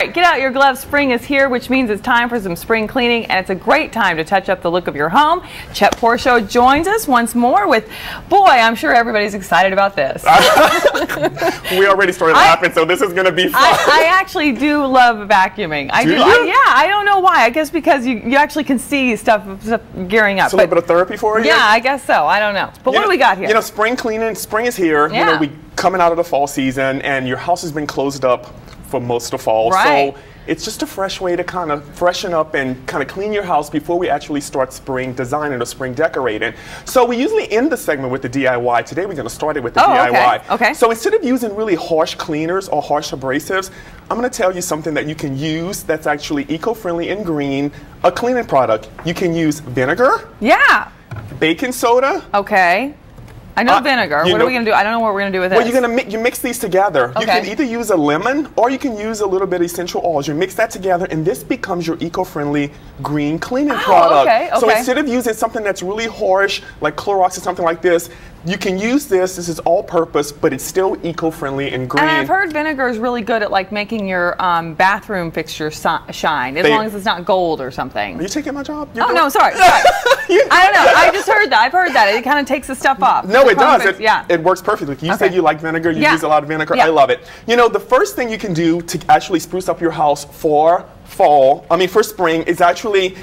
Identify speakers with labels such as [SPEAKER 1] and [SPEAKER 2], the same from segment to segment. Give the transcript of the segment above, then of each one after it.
[SPEAKER 1] Get out your gloves. Spring is here, which means it's time for some spring cleaning, and it's a great time to touch up the look of your home. Chet Porcho joins us once more with, boy, I'm sure everybody's excited about this.
[SPEAKER 2] We already started laughing, so this is going to be fun.
[SPEAKER 1] I actually do love vacuuming. I do. Yeah, I don't know why. I guess because you actually can see stuff gearing up.
[SPEAKER 2] It's a little bit of therapy for you?
[SPEAKER 1] Yeah, I guess so. I don't know. But what do we got here?
[SPEAKER 2] You know, spring cleaning, spring is here.
[SPEAKER 1] Yeah.
[SPEAKER 2] You know, we coming out of the fall season, and your house has been closed up for most of fall.
[SPEAKER 1] Right.
[SPEAKER 2] So it's just a fresh way to kind of freshen up and kind of clean your house before we actually start spring designing or spring decorating. So we usually end the segment with the DIY. Today we're going to start it with the DIY.
[SPEAKER 1] Okay.
[SPEAKER 2] So instead of using really harsh cleaners or harsh abrasives, I'm going to tell you something that you can use that's actually eco-friendly and green, a cleaning product. You can use vinegar.
[SPEAKER 1] Yeah.
[SPEAKER 2] Baking soda.
[SPEAKER 1] Okay. I know vinegar. What are we going to do? I don't know what we're going to do with this.
[SPEAKER 2] Well, you're going to mix these together.
[SPEAKER 1] Okay.
[SPEAKER 2] You can either use a lemon or you can use a little bit of essential oils. You mix that together and this becomes your eco-friendly green cleaning product.
[SPEAKER 1] Okay, okay.
[SPEAKER 2] So instead of using something that's really harsh, like Clorox or something like this, you can use this. This is all-purpose, but it's still eco-friendly and green.
[SPEAKER 1] And I've heard vinegar is really good at like making your bathroom fixture shine, as long as it's not gold or something.
[SPEAKER 2] Are you taking my job?
[SPEAKER 1] Oh no, sorry. I don't know. I just heard that. I've heard that. It kind of takes the stuff off.
[SPEAKER 2] No, it does.
[SPEAKER 1] Yeah.
[SPEAKER 2] It works perfectly. You said you like vinegar. You use a lot of vinegar.
[SPEAKER 1] Yeah.
[SPEAKER 2] I love it. You know, the first thing you can do to actually spruce up your house for for spring is actually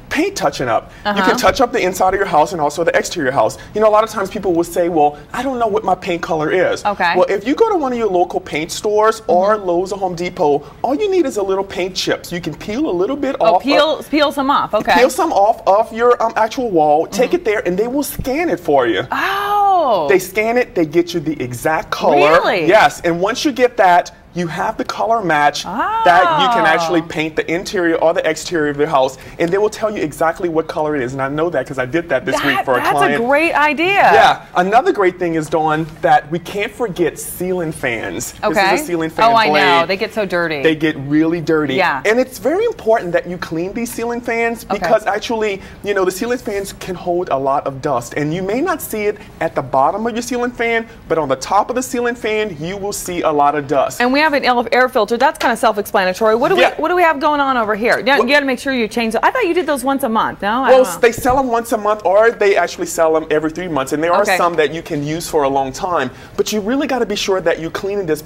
[SPEAKER 2] paint touching up. You can touch up the inside of your house and also the exterior house. You know, a lot of times people will say, well, I don't know what my paint color is.
[SPEAKER 1] Okay.
[SPEAKER 2] Well, if you go to one of your local paint stores or Lowe's or Home Depot, all you need is a little paint chips. You can peel a little bit off.
[SPEAKER 1] Peel some off. Okay.
[SPEAKER 2] Peel some off of your actual wall, take it there, and they will scan it for you.
[SPEAKER 1] Oh.
[SPEAKER 2] They scan it, they get you the exact color.
[SPEAKER 1] Really?
[SPEAKER 2] Yes, and once you get that, you have the color match that you can actually paint the interior or the exterior of your house, and they will tell you exactly what color it is. And I know that because I did that this week for a client.
[SPEAKER 1] That's a great idea.
[SPEAKER 2] Yeah. Another great thing is, Dawn, that we can't forget ceiling fans.
[SPEAKER 1] Okay.
[SPEAKER 2] This is a ceiling fan blade.
[SPEAKER 1] I know. They get so dirty.
[SPEAKER 2] They get really dirty.
[SPEAKER 1] Yeah.
[SPEAKER 2] And it's very important that you clean these ceiling fans because actually, you know, the ceiling fans can hold a lot of dust. And you may not see it at the bottom of your ceiling fan, but on the top of the ceiling fan, you will see a lot of dust.
[SPEAKER 1] And we have an air filter. That's kind of self-explanatory. What do we have going on over here? You got to make sure you change. I thought you did those once a month. No, I don't know.
[SPEAKER 2] They sell them once a month, or they actually sell them every 3 months. And there are some that you can use for a long time. But you really got to be sure that you're cleaning this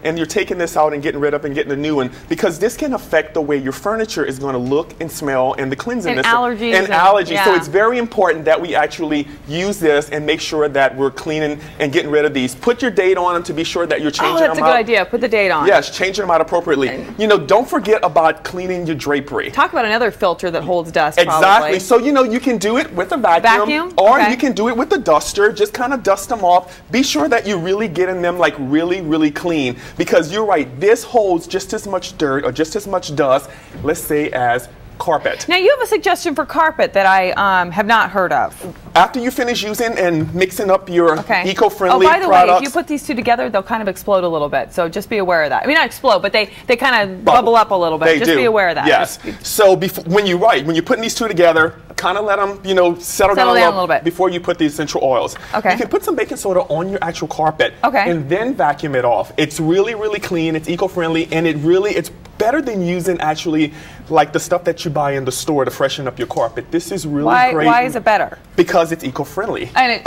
[SPEAKER 2] and you're taking this out and getting rid of and getting a new one, because this can affect the way your furniture is going to look and smell and the cleansiness
[SPEAKER 1] and allergies.
[SPEAKER 2] Yeah. So it's very important that we actually use this and make sure that we're cleaning and getting rid of these. Put your date on them to be sure that you're changing them out.
[SPEAKER 1] Oh, that's a good idea. Put the date on.
[SPEAKER 2] Yes, changing them out appropriately. You know, don't forget about cleaning your drapery.
[SPEAKER 1] Talk about another filter that holds dust.
[SPEAKER 2] Exactly.
[SPEAKER 1] Probably.
[SPEAKER 2] So, you know, you can do it with a vacuum. Or you can do it with a duster. Just kind of dust them off. Be sure that you're really getting them like really, really clean, because you're right, this holds just as much dirt or just as much dust, let's say, as carpet.
[SPEAKER 1] Now you have a suggestion for carpet that I have not heard of.
[SPEAKER 2] After you finish using and mixing up your eco-friendly products.
[SPEAKER 1] Oh, by the way, if you put these two together, they'll kind of explode a little bit. So just be aware of that. I mean, not explode, but they kind of bubble up a little bit. Just be aware of that.
[SPEAKER 2] Yes. So when you're putting these two together, kind of let them, you know, settle down a little bit before you put the essential oils.
[SPEAKER 1] Okay.
[SPEAKER 2] You can put some baking soda on your actual carpet.
[SPEAKER 1] Okay.
[SPEAKER 2] And then vacuum it off. It's really, really clean. It's eco-friendly, and it's better than using actually like the stuff that you buy in the store to freshen up your carpet. This is really great.
[SPEAKER 1] Why is it better?
[SPEAKER 2] Because it's eco-friendly.
[SPEAKER 1] And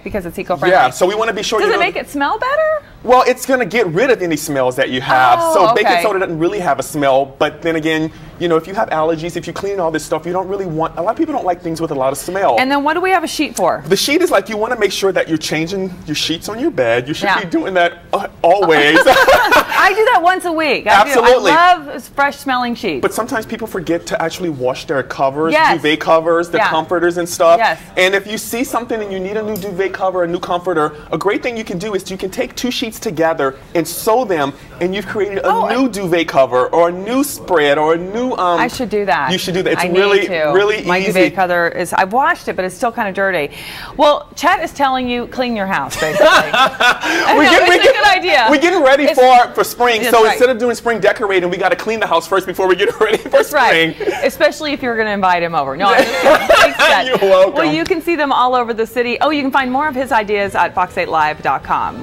[SPEAKER 1] because it's eco-friendly.
[SPEAKER 2] Yeah, so we want to be sure.
[SPEAKER 1] Does it make it smell better?
[SPEAKER 2] Well, it's going to get rid of any smells that you have. Baking soda doesn't really have a smell, but then again, you know, if you have allergies, if you clean all this stuff, you don't really want, a lot of people don't like things with a lot of smell.
[SPEAKER 1] And then what do we have a sheet for?
[SPEAKER 2] The sheet is like, you want to make sure that you're changing your sheets on your bed. You should be doing that always.
[SPEAKER 1] I do that once a week.
[SPEAKER 2] Absolutely.
[SPEAKER 1] I love fresh smelling sheets.
[SPEAKER 2] But sometimes people forget to actually wash their covers, duvet covers, the comforters and stuff.
[SPEAKER 1] Yes.
[SPEAKER 2] And if you see something and you need a new duvet cover, a new comforter, a great thing you can do is you can take two sheets together and sew them, and you've created a new duvet cover or a new spread or a new
[SPEAKER 1] I should do that.
[SPEAKER 2] You should do that. It's really easy.
[SPEAKER 1] My duvet cover is, I've washed it, but it's still kind of dirty. Well, Chet is telling you clean your house, basically. It's a good idea.
[SPEAKER 2] We're getting ready for spring, so instead of doing spring decorating, we got to clean the house first before we get ready for spring.
[SPEAKER 1] Especially if you're going to invite him over. No, I'm just kidding. Thanks, Chet.
[SPEAKER 2] You're welcome.
[SPEAKER 1] Well, you can see them all over the city. Oh, you can find more of his ideas at fox8live.com.